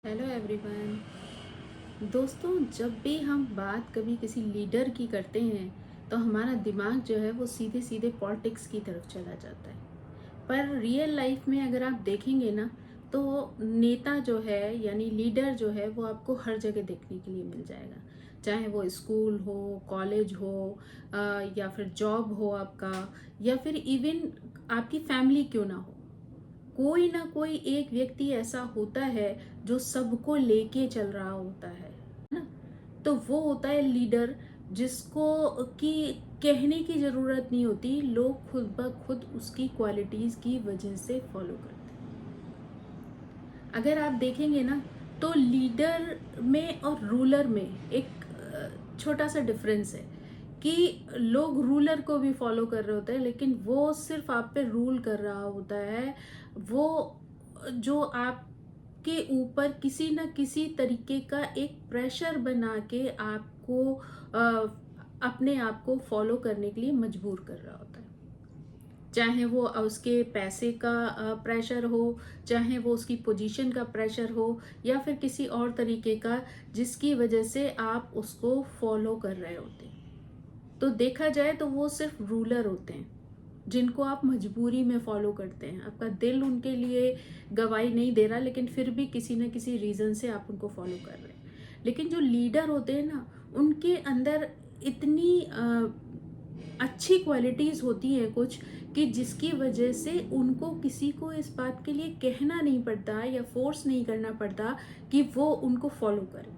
Hello everyone. दोस्तों, जब भी हम बात कभी किसी लीडर की करते हैं तो हमारा दिमाग जो है वो सीधे सीधे पॉलिटिक्स की तरफ चला जाता है। पर रियल लाइफ में अगर आप देखेंगे ना, तो नेता जो है यानी लीडर जो है वो आपको हर जगह देखने के लिए मिल जाएगा। चाहे वो स्कूल हो, कॉलेज हो, या फिर जॉब हो आपका, या फिर इवन आपकी फैमिली क्यों ना हो, कोई ना कोई एक व्यक्ति ऐसा होता है जो सबको लेके चल रहा होता है ना। तो वो होता है लीडर, जिसको कि कहने की जरूरत नहीं होती, लोग खुद ब खुद उसकी क्वालिटीज की वजह से फॉलो करते हैं। अगर आप देखेंगे ना, तो लीडर में और रूलर में एक छोटा सा डिफरेंस है कि लोग रूलर को भी फॉलो कर रहे होते हैं, लेकिन वो सिर्फ आप पे रूल कर रहा होता है। वो जो आपके ऊपर किसी न किसी तरीके का एक प्रेशर बना के आपको अपने आप को फॉलो करने के लिए मजबूर कर रहा होता है। चाहे वो उसके पैसे का प्रेशर हो, चाहे वो उसकी पोजीशन का प्रेशर हो, या फिर किसी और तरीके का जिसकी वजह से आप उसको फॉलो कर रहे होते हैं। तो देखा जाए तो वो सिर्फ रूलर होते हैं जिनको आप मजबूरी में फॉलो करते हैं। आपका दिल उनके लिए गवाही नहीं दे रहा, लेकिन फिर भी किसी न किसी रीजन से आप उनको फॉलो कर रहे हैं। लेकिन जो लीडर होते हैं ना, उनके अंदर इतनी अच्छी क्वालिटीज होती हैं कुछ, कि जिसकी वजह से उनको किसी को इस बात के लिए कहना नहीं पड़ता या फोर्स नहीं करना पड़ता कि वो उनको फॉलो करें।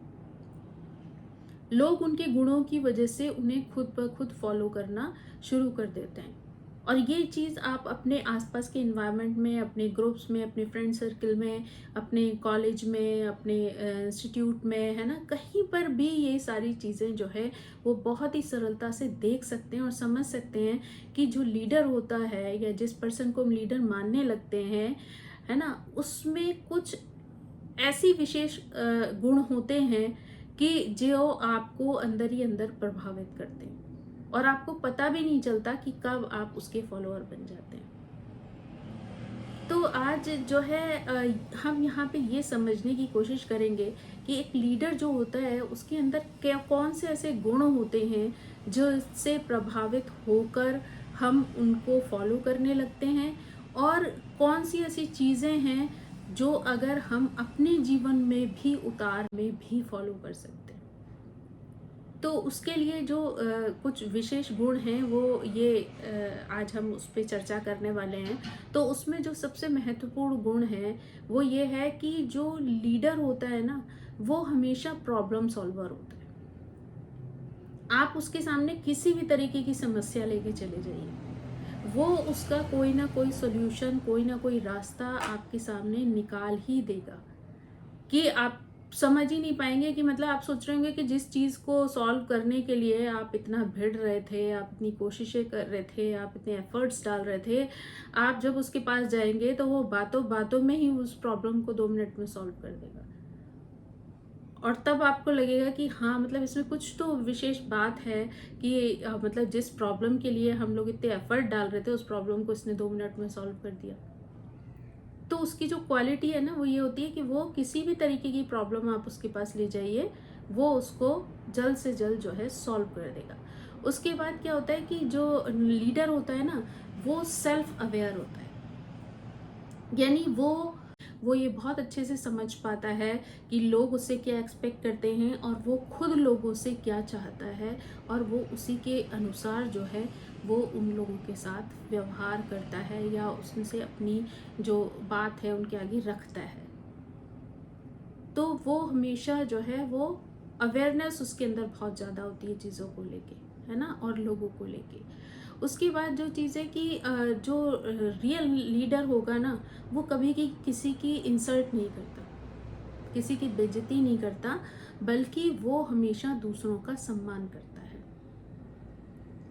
लोग उनके गुणों की वजह से उन्हें खुद ब खुद फॉलो करना शुरू कर देते हैं। और ये चीज़ आप अपने आसपास के इन्वायरमेंट में, अपने ग्रुप्स में, अपने फ्रेंड सर्कल में, अपने कॉलेज में, अपने इंस्टीट्यूट में, है ना, कहीं पर भी ये सारी चीज़ें जो है वो बहुत ही सरलता से देख सकते हैं और समझ सकते हैं कि जो लीडर होता है या जिस पर्सन को हम लीडर मानने लगते हैं, है ना, उसमें कुछ ऐसी विशेष गुण होते हैं कि जो आपको अंदर ही अंदर प्रभावित करते हैं और आपको पता भी नहीं चलता कि कब आप उसके फॉलोअर बन जाते हैं। तो आज जो है हम यहाँ पे ये समझने की कोशिश करेंगे कि एक लीडर जो होता है उसके अंदर क्या कौन से ऐसे गुण होते हैं जो इससे प्रभावित होकर हम उनको फॉलो करने लगते हैं, और कौन सी ऐसी चीज़ें हैं जो अगर हम अपने जीवन में भी में भी फॉलो कर सकते हैं। तो उसके लिए जो कुछ विशेष गुण हैं वो ये आज हम उस पर चर्चा करने वाले हैं। तो उसमें जो सबसे महत्वपूर्ण गुण है वो ये है कि जो लीडर होता है ना, वो हमेशा प्रॉब्लम सॉल्वर होता है। आप उसके सामने किसी भी तरीके की समस्या लेके चले जाइए, वो उसका कोई ना कोई सोल्यूशन, कोई ना कोई रास्ता आपके सामने निकाल ही देगा। कि आप समझ ही नहीं पाएंगे कि मतलब आप सोच रहे होंगे कि जिस चीज़ को सॉल्व करने के लिए आप इतना भिड़ रहे थे, आप इतनी कोशिशें कर रहे थे, आप इतने एफर्ट्स डाल रहे थे, आप जब उसके पास जाएंगे तो वो बातों बातों में ही उस प्रॉब्लम को 2 मिनट में सॉल्व कर देगा। और तब आपको लगेगा कि हाँ, मतलब इसमें कुछ तो विशेष बात है कि मतलब जिस प्रॉब्लम के लिए हम लोग इतने एफर्ट डाल रहे थे उस प्रॉब्लम को इसने 2 मिनट में सॉल्व कर दिया। तो उसकी जो क्वालिटी है ना वो ये होती है कि वो किसी भी तरीके की प्रॉब्लम आप उसके पास ले जाइए, वो उसको जल्द से जल्द जो है सॉल्व कर देगा। उसके बाद क्या होता है कि जो लीडर होता है ना, वो सेल्फ अवेयर होता है। यानी वो ये बहुत अच्छे से समझ पाता है कि लोग उससे क्या एक्सपेक्ट करते हैं और वो खुद लोगों से क्या चाहता है, और वो उसी के अनुसार जो है वो उन लोगों के साथ व्यवहार करता है या उससे अपनी जो बात है उनके आगे रखता है। तो वो हमेशा जो है वो अवेयरनेस उसके अंदर बहुत ज़्यादा होती है चीज़ों को लेके, है ना, और लोगों को लेके। उसके बाद जो चीज़ है कि जो रियल लीडर होगा ना, वो कभी की किसी की इंसल्ट नहीं करता, किसी की बेइज्जती नहीं करता, बल्कि वो हमेशा दूसरों का सम्मान करता है।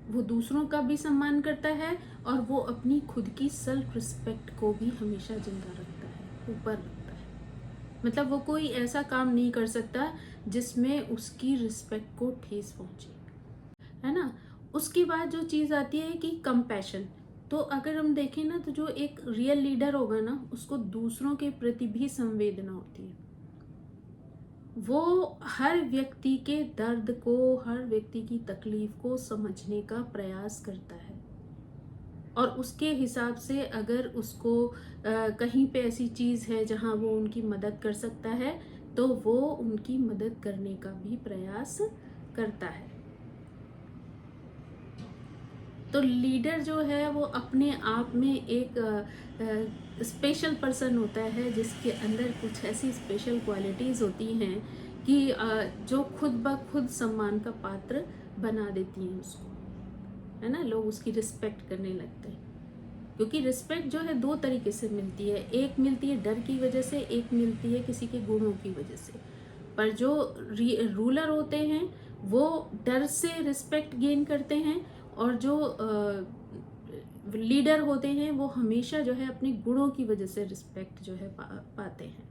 वो दूसरों का भी सम्मान करता है और वो अपनी खुद की सेल्फ रिस्पेक्ट को भी हमेशा जिंदा रखता है, ऊपर रखता है। मतलब वो कोई ऐसा काम नहीं कर सकता जिसमें उसकी रिस्पेक्ट को ठेस पहुंचे, है ना। उसके बाद जो चीज़ आती है कि कंपैशन। तो अगर हम देखें ना, तो जो एक रियल लीडर होगा ना, उसको दूसरों के प्रति भी संवेदना होती है। वो हर व्यक्ति के दर्द को, हर व्यक्ति की तकलीफ को समझने का प्रयास करता है, और उसके हिसाब से अगर उसको कहीं पे ऐसी चीज़ है जहाँ वो उनकी मदद कर सकता है, तो वो उनकी मदद करने का भी प्रयास करता है। तो लीडर जो है वो अपने आप में एक स्पेशल पर्सन होता है, जिसके अंदर कुछ ऐसी स्पेशल क्वालिटीज़ होती हैं कि जो खुद ब खुद सम्मान का पात्र बना देती हैं उसको, है ना? लोग उसकी रिस्पेक्ट करने लगते हैं, क्योंकि रिस्पेक्ट जो है दो तरीके से मिलती है। एक मिलती है डर की वजह से, एक मिलती है किसी के गुणों की वजह से। पर जो रूलर होते हैं वो डर से रिस्पेक्ट गेन करते हैं, और जो लीडर होते हैं वो हमेशा जो है अपने गुणों की वजह से रिस्पेक्ट जो है पाते हैं।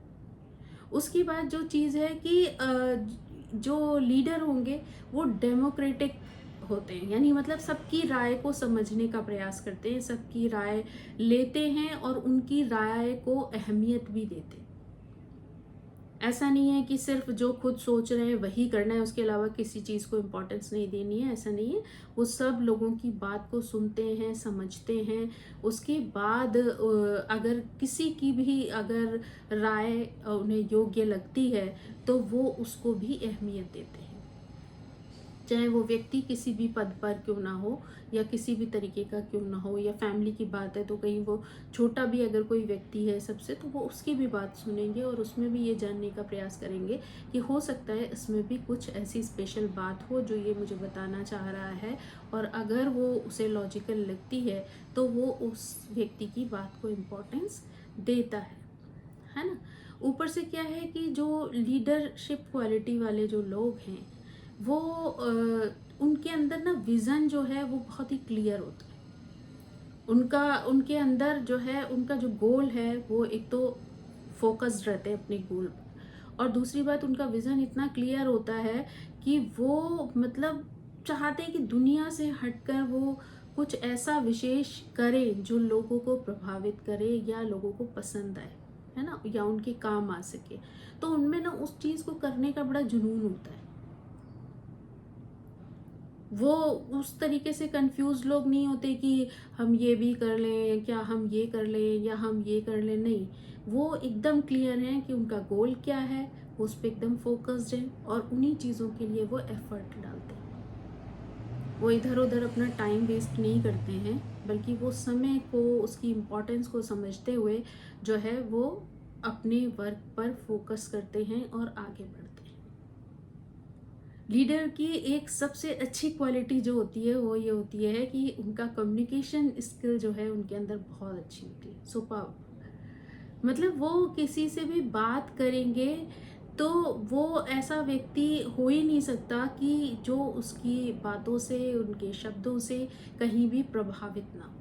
उसके बाद जो चीज़ है कि जो लीडर होंगे वो डेमोक्रेटिक होते हैं, यानी मतलब सबकी राय को समझने का प्रयास करते हैं, सबकी राय लेते हैं और उनकी राय को अहमियत भी देते हैं। ऐसा नहीं है कि सिर्फ जो खुद सोच रहे हैं वही करना है, उसके अलावा किसी चीज़ को इम्पोर्टेंस नहीं देनी है, ऐसा नहीं है। वो सब लोगों की बात को सुनते हैं, समझते हैं। उसके बाद अगर किसी की भी अगर राय उन्हें योग्य लगती है तो वो उसको भी अहमियत देते हैं, चाहे वो व्यक्ति किसी भी पद पर क्यों ना हो या किसी भी तरीके का क्यों ना हो, या फैमिली की बात है तो कहीं वो छोटा भी अगर कोई व्यक्ति है सबसे, तो वो उसकी भी बात सुनेंगे और उसमें भी ये जानने का प्रयास करेंगे कि हो सकता है इसमें भी कुछ ऐसी स्पेशल बात हो जो ये मुझे बताना चाह रहा है, और अगर वो उसे लॉजिकल लगती है तो वो उस व्यक्ति की बात को इम्पोर्टेंस देता है ना? ऊपर से क्या है कि जो लीडरशिप क्वालिटी वाले जो लोग हैं वो उनके अंदर ना विज़न जो है वो बहुत ही क्लियर होता है। उनका उनके अंदर जो है उनका जो गोल है वो एक तो फोकस्ड रहते हैं अपने गोल पर, और दूसरी बात उनका विज़न इतना क्लियर होता है कि वो मतलब चाहते हैं कि दुनिया से हटकर वो कुछ ऐसा विशेष करें जो लोगों को प्रभावित करे या लोगों को पसंद आए, है ना? या उनके काम आ सके। तो उनमें ना उस चीज़ को करने का बड़ा जुनून होता है। वो उस तरीके से कंफ्यूज लोग नहीं होते कि हम ये भी कर लें, क्या हम ये कर लें या हम ये कर लें, नहीं। वो एकदम क्लियर हैं कि उनका गोल क्या है, वो उस पर एकदम फोकस्ड हैं और उन्हीं चीज़ों के लिए वो एफर्ट डालते हैं। वो इधर उधर अपना टाइम वेस्ट नहीं करते हैं, बल्कि वो समय को, उसकी इम्पोर्टेंस को समझते हुए जो है वो अपने वर्क पर फोकस करते हैं और आगे बढ़ते हैं। लीडर की एक सबसे अच्छी क्वालिटी जो होती है वो ये होती है कि उनका कम्युनिकेशन स्किल जो है उनके अंदर बहुत अच्छी होती है, सुपर। मतलब वो किसी से भी बात करेंगे तो वो ऐसा व्यक्ति हो ही नहीं सकता कि जो उसकी बातों से, उनके शब्दों से कहीं भी प्रभावित ना हो।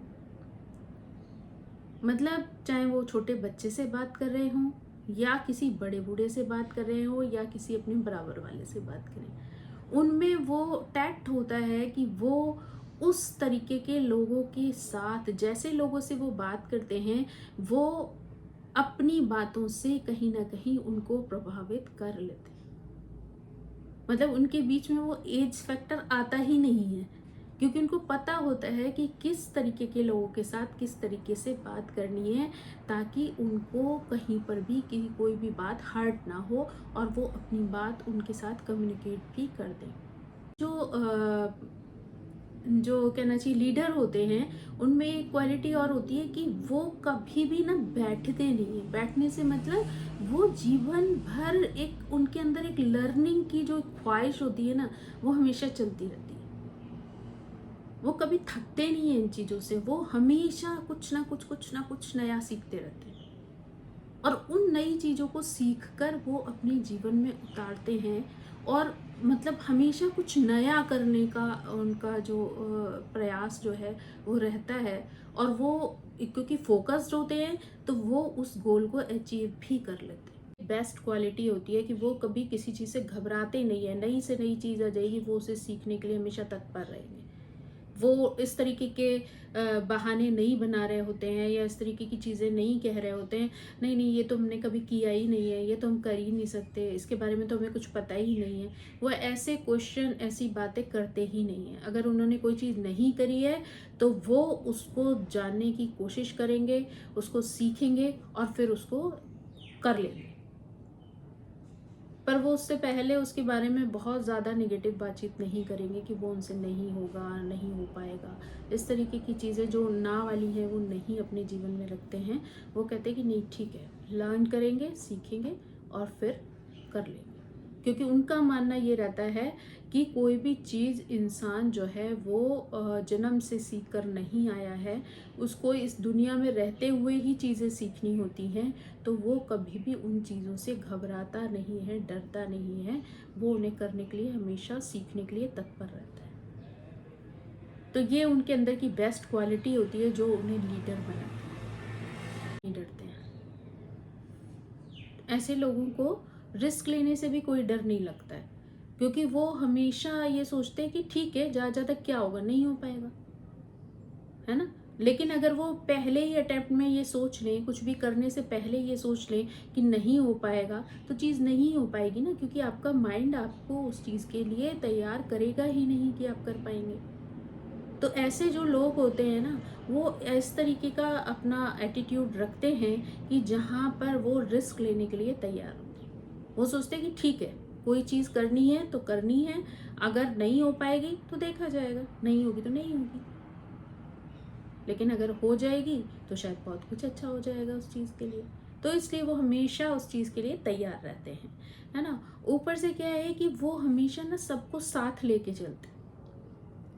मतलब चाहे वो छोटे बच्चे से बात कर रहे हों, या किसी बड़े बूढ़े से बात कर रहे हो, या किसी अपने बराबर वाले से बात करें, उनमें वो टैक्ट होता है कि वो उस तरीके के लोगों के साथ, जैसे लोगों से वो बात करते हैं, वो अपनी बातों से कहीं ना कहीं उनको प्रभावित कर लेते हैं। मतलब उनके बीच में वो एज फैक्टर आता ही नहीं है, क्योंकि उनको पता होता है कि किस तरीके के लोगों के साथ किस तरीके से बात करनी है, ताकि उनको कहीं पर भी कोई भी बात हर्ट ना हो और वो अपनी बात उनके साथ कम्युनिकेट भी कर दें। जो कहना चाहिए लीडर होते हैं, उनमें एक क्वालिटी और होती है कि वो कभी भी ना बैठते नहीं है। बैठने से मतलब वो जीवन भर एक उनके अंदर एक लर्निंग की जो ख्वाहिश होती है ना, वो हमेशा चलती रहती है। वो कभी थकते नहीं है इन चीज़ों से, वो हमेशा कुछ ना कुछ नया सीखते रहते हैं, और उन नई चीज़ों को सीख कर वो अपने जीवन में उतारते हैं, और मतलब हमेशा कुछ नया करने का उनका जो प्रयास जो है वो रहता है, और वो क्योंकि फोकस्ड होते हैं तो वो उस गोल को अचीव भी कर लेते हैं। बेस्ट क्वालिटी होती है कि वो कभी किसी चीज़ से घबराते नहीं है, नई से नई चीज़ आ जाएगी वो उसे सीखने के लिए हमेशा तत्पर रहेंगे। वो इस तरीके के बहाने नहीं बना रहे होते हैं या इस तरीके की चीज़ें नहीं कह रहे होते हैं, नहीं नहीं ये तो हमने कभी किया ही नहीं है, ये तो हम कर ही नहीं सकते, इसके बारे में तो हमें कुछ पता ही नहीं है। वो ऐसे क्वेश्चन, ऐसी बातें करते ही नहीं हैं। अगर उन्होंने कोई चीज़ नहीं करी है तो वो उसको जानने की कोशिश करेंगे, उसको सीखेंगे और फिर उसको कर लेंगे। पर वो उससे पहले उसके बारे में बहुत ज़्यादा नेगेटिव बातचीत नहीं करेंगे कि वो उनसे नहीं होगा, नहीं हो पाएगा। इस तरीके की चीज़ें जो ना वाली हैं वो नहीं अपने जीवन में रखते हैं। वो कहते हैं कि नहीं ठीक है, लर्न करेंगे, सीखेंगे और फिर कर लेंगे। क्योंकि उनका मानना ये रहता है कि कोई भी चीज़ इंसान जो है वो जन्म से सीख कर नहीं आया है, उसको इस दुनिया में रहते हुए ही चीज़ें सीखनी होती हैं। तो वो कभी भी उन चीज़ों से घबराता नहीं है, डरता नहीं है, वो उन्हें करने के लिए हमेशा सीखने के लिए तत्पर रहता है। तो ये उनके अंदर की बेस्ट क्वालिटी होती है जो उन्हें लीडर बनाती है। नहीं डरते हैं। ऐसे लोगों को रिस्क लेने से भी कोई डर नहीं लगता है, क्योंकि वो हमेशा ये सोचते हैं कि ठीक है, ज़्यादा तक क्या होगा, नहीं हो पाएगा, है ना? लेकिन अगर वो पहले ही अटेम्प्ट में ये सोच लें, कुछ भी करने से पहले ये सोच लें कि नहीं हो पाएगा, तो चीज़ नहीं हो पाएगी ना, क्योंकि आपका माइंड आपको उस चीज़ के लिए तैयार करेगा ही नहीं कि आप कर पाएंगे। तो ऐसे जो लोग होते हैं ना, वो इस तरीके का अपना एटीट्यूड रखते हैं कि जहाँ पर वो रिस्क लेने के लिए तैयार होते हैं। वो सोचते हैं कि ठीक है, कोई चीज़ करनी है तो करनी है, अगर नहीं हो पाएगी तो देखा जाएगा, नहीं होगी तो नहीं होगी। लेकिन अगर हो जाएगी तो शायद बहुत कुछ अच्छा हो जाएगा उस चीज़ के लिए। तो इसलिए वो हमेशा उस चीज़ के लिए तैयार रहते हैं, है ना? ऊपर से क्या है कि वो हमेशा ना सबको साथ लेके चलते हैं।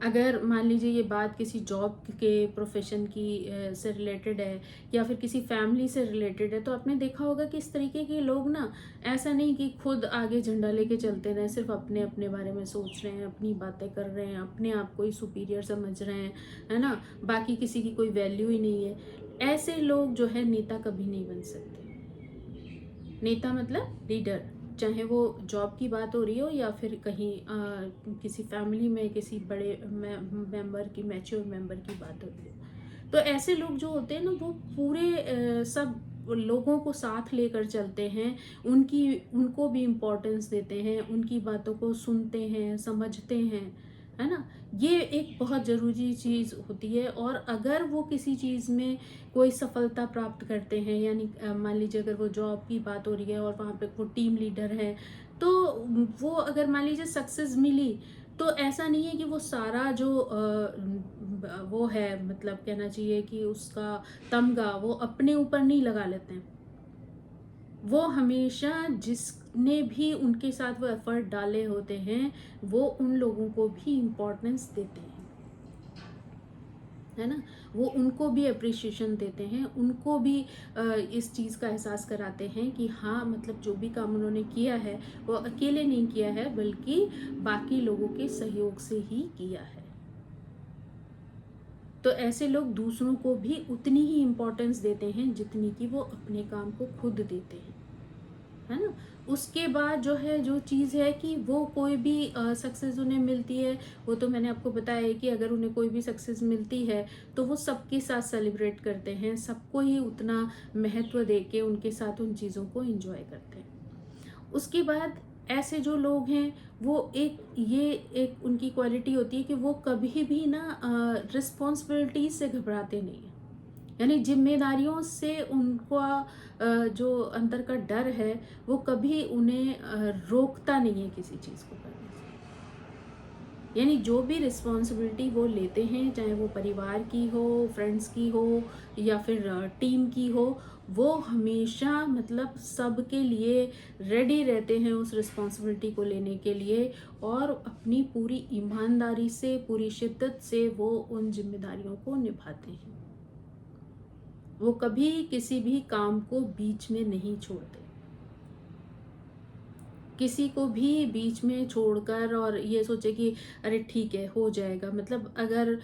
अगर मान लीजिए ये बात किसी जॉब के प्रोफेशन की से रिलेटेड है या फिर किसी फैमिली से रिलेटेड है, तो आपने देखा होगा कि इस तरीके के लोग ना, ऐसा नहीं कि खुद आगे झंडा लेके चलते रहें, सिर्फ अपने अपने बारे में सोच रहे हैं, अपनी बातें कर रहे हैं, अपने आप को ही सुपीरियर समझ रहे हैं, है ना? बाकी किसी की कोई वैल्यू ही नहीं है। ऐसे लोग जो है नेता कभी नहीं बन सकते। नेता मतलब लीडर, चाहे वो जॉब की बात हो रही हो या फिर कहीं किसी फैमिली में किसी बड़े मेंबर की, मैच्योर मेंबर की बात हो रही हो। तो ऐसे लोग जो होते हैं ना, वो पूरे सब लोगों को साथ लेकर चलते हैं, उनकी उनको भी इम्पोर्टेंस देते हैं, उनकी बातों को सुनते हैं, समझते हैं, है ना? ये एक बहुत ज़रूरी चीज़ होती है। और अगर वो किसी चीज़ में कोई सफलता प्राप्त करते हैं, यानी मान लीजिए अगर वो जॉब की बात हो रही है और वहाँ पे वो टीम लीडर है, तो वो अगर मान लीजिए सक्सेस मिली, तो ऐसा नहीं है कि वो सारा जो वो है, मतलब कहना चाहिए कि उसका तमगा वो अपने ऊपर नहीं लगा लेते हैं। वो हमेशा जिसने भी उनके साथ वो एफर्ट डाले होते हैं, वो उन लोगों को भी इम्पोर्टेंस देते हैं, है ना? वो उनको भी अप्रिशिएशन देते हैं, उनको भी इस चीज़ का एहसास कराते हैं कि हाँ, मतलब जो भी काम उन्होंने किया है वो अकेले नहीं किया है, बल्कि बाकी लोगों के सहयोग से ही किया है। तो ऐसे लोग दूसरों को भी उतनी ही इम्पोर्टेंस देते हैं जितनी कि वो अपने काम को खुद देते हैं, है ना? उसके बाद जो है, जो चीज़ है कि वो कोई भी सक्सेस उन्हें मिलती है, वो तो मैंने आपको बताया है कि अगर उन्हें कोई भी सक्सेस मिलती है तो वो सबके साथ सेलिब्रेट करते हैं, सबको ही उतना महत्व देके उनके साथ उन चीज़ों को एंजॉय करते हैं। उसके बाद ऐसे जो लोग हैं, वो एक उनकी क्वालिटी होती है कि वो कभी भी ना रिस्पॉन्सिबिलिटीज से घबराते नहीं हैं। यानी जिम्मेदारियों से उनका जो अंदर का डर है, वो कभी उन्हें रोकता नहीं है किसी चीज़ को करने से। यानी जो भी रिस्पॉन्सिबिलिटी वो लेते हैं, चाहे वो परिवार की हो, फ्रेंड्स की हो या फिर टीम की हो, वो हमेशा मतलब सबके लिए रेडी रहते हैं उस रिस्पॉन्सिबिलिटी को लेने के लिए, और अपनी पूरी ईमानदारी से, पूरी शिद्दत से वो उन जिम्मेदारियों को निभाते हैं। वो कभी किसी भी काम को बीच में नहीं छोड़ते। किसी को भी बीच में छोड़कर और ये सोचे कि अरे ठीक है, हो जाएगा, मतलब अगर,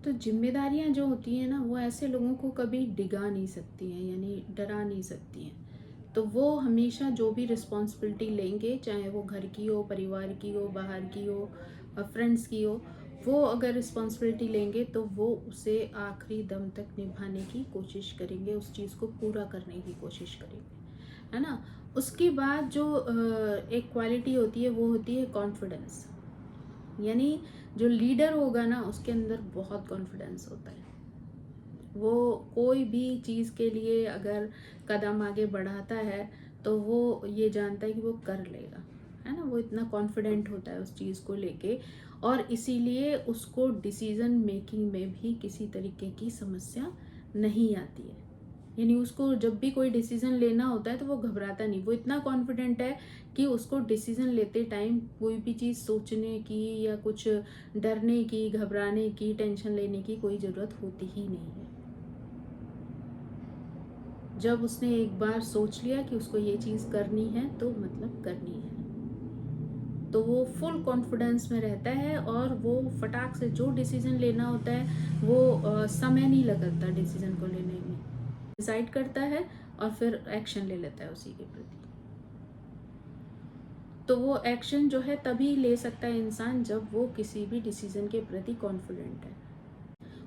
तो जिम्मेदारियां जो होती हैं ना, वो ऐसे लोगों को कभी डिगा नहीं सकती हैं, यानी डरा नहीं सकती हैं। तो वो हमेशा जो भी रिस्पॉन्सिबिलिटी लेंगे, चाहे वो घर की हो, परिवार की हो, बाहर की हो, फ्रेंड्स की हो, वो अगर रिस्पॉन्सिबिलिटी लेंगे तो वो उसे आखिरी दम तक निभाने की कोशिश करेंगे, उस चीज़ को पूरा करने की कोशिश करेंगे, है ना? उसके बाद जो एक क्वालिटी होती है वो होती है कॉन्फिडेंस। यानी जो लीडर होगा ना उसके अंदर बहुत कॉन्फिडेंस होता है। वो कोई भी चीज़ के लिए अगर कदम आगे बढ़ाता है तो वो ये जानता है कि वो कर लेगा, है ना? वो इतना कॉन्फिडेंट होता है उस चीज़ को लेके, और इसीलिए उसको डिसीजन मेकिंग में भी किसी तरीके की समस्या नहीं आती है। यानी उसको जब भी कोई डिसीजन लेना होता है तो वो घबराता नहीं, वो इतना कॉन्फिडेंट है कि उसको डिसीजन लेते टाइम कोई भी चीज़ सोचने की या कुछ डरने की, घबराने की, टेंशन लेने की कोई ज़रूरत होती ही नहीं है। जब उसने एक बार सोच लिया कि उसको ये चीज़ करनी है तो मतलब करनी है, तो वो फुल कॉन्फिडेंस में रहता है और वो फटाक से जो डिसीजन लेना होता है वो समय नहीं लगता डिसीजन को लेने में, डिसाइड करता है और फिर एक्शन ले लेता है उसी के प्रति। तो वो एक्शन जो है तभी ले सकता है इंसान जब वो किसी भी डिसीजन के प्रति कॉन्फिडेंट है।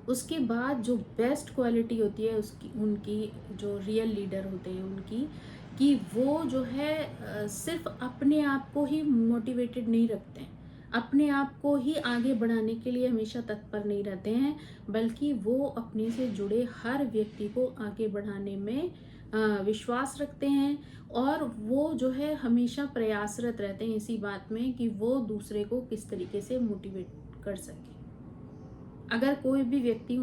उसके बाद जो बेस्ट क्वालिटी होती है उसकी, उनकी जो रियल लीडर होते हैं उनकी, कि वो जो है सिर्फ अपने आप को ही मोटिवेटेड नहीं रखते हैं, अपने आप को ही आगे बढ़ाने के लिए हमेशा तत्पर नहीं रहते हैं, बल्कि वो अपने से जुड़े हर व्यक्ति को आगे बढ़ाने में विश्वास रखते हैं, और वो जो है हमेशा प्रयासरत रहते हैं इसी बात में कि वो दूसरे को किस तरीके से मोटिवेट कर सके। अगर कोई भी व्यक्ति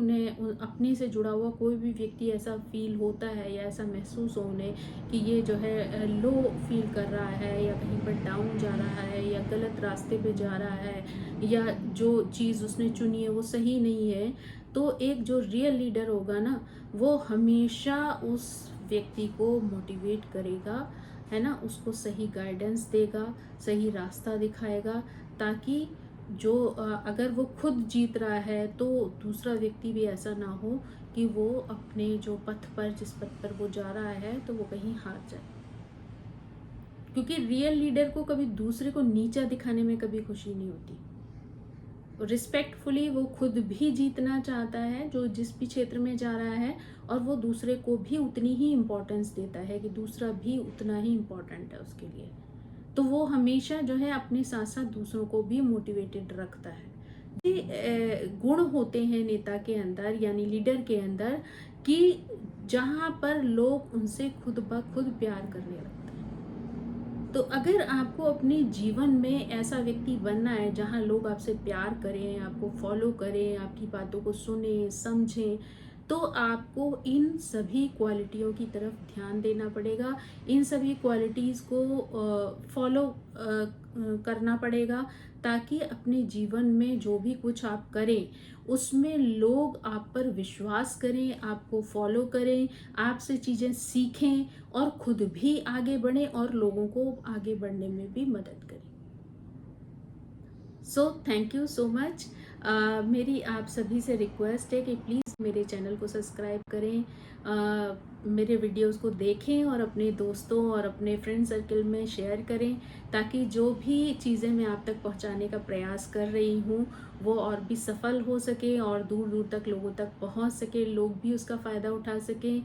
अपने से जुड़ा हुआ कोई भी व्यक्ति ऐसा फील होता है या ऐसा महसूस हो उन्हें कि ये जो है लो फील कर रहा है या कहीं पर डाउन जा रहा है या गलत रास्ते पे जा रहा है या जो चीज़ उसने चुनी है वो सही नहीं है, तो एक जो रियल लीडर होगा ना वो हमेशा उस व्यक्ति को मोटिवेट करेगा, है ना? उसको सही गाइडेंस देगा, सही रास्ता दिखाएगा, ताकि जो अगर वो खुद जीत रहा है तो दूसरा व्यक्ति भी ऐसा ना हो कि वो अपने जो पथ पर, जिस पथ पर वो जा रहा है, तो वो कहीं हार जाए। क्योंकि रियल लीडर को कभी दूसरे को नीचा दिखाने में कभी खुशी नहीं होती। रिस्पेक्टफुली वो खुद भी जीतना चाहता है जो जिस भी क्षेत्र में जा रहा है, और वो दूसरे को भी उतनी ही इम्पोर्टेंस देता है कि दूसरा भी उतना ही इम्पोर्टेंट है उसके लिए। तो वो हमेशा जो है अपने साथ साथ दूसरों को भी मोटिवेटेड रखता है। ये गुण होते हैं नेता के अंदर यानी लीडर के अंदर, कि जहाँ पर लोग उनसे खुद ब खुद प्यार करने लगते हैं। तो अगर आपको अपने जीवन में ऐसा व्यक्ति बनना है जहाँ लोग आपसे प्यार करें, आपको फॉलो करें, आपकी बातों को सुने समझें, तो आपको इन सभी क्वालिटियों की तरफ ध्यान देना पड़ेगा, इन सभी क्वालिटीज़ को फॉलो करना पड़ेगा, ताकि अपने जीवन में जो भी कुछ आप करें उसमें लोग आप पर विश्वास करें, आपको फॉलो करें, आपसे चीज़ें सीखें और खुद भी आगे बढ़ें और लोगों को आगे बढ़ने में भी मदद करें। So thank you so much. मेरी आप सभी से रिक्वेस्ट है कि प्लीज़ मेरे चैनल को सब्सक्राइब करें, मेरे वीडियोस को देखें और अपने दोस्तों और अपने फ्रेंड सर्कल में शेयर करें, ताकि जो भी चीज़ें मैं आप तक पहुंचाने का प्रयास कर रही हूं वो और भी सफल हो सके और दूर दूर तक लोगों तक पहुंच सके, लोग भी उसका फ़ायदा उठा सकें।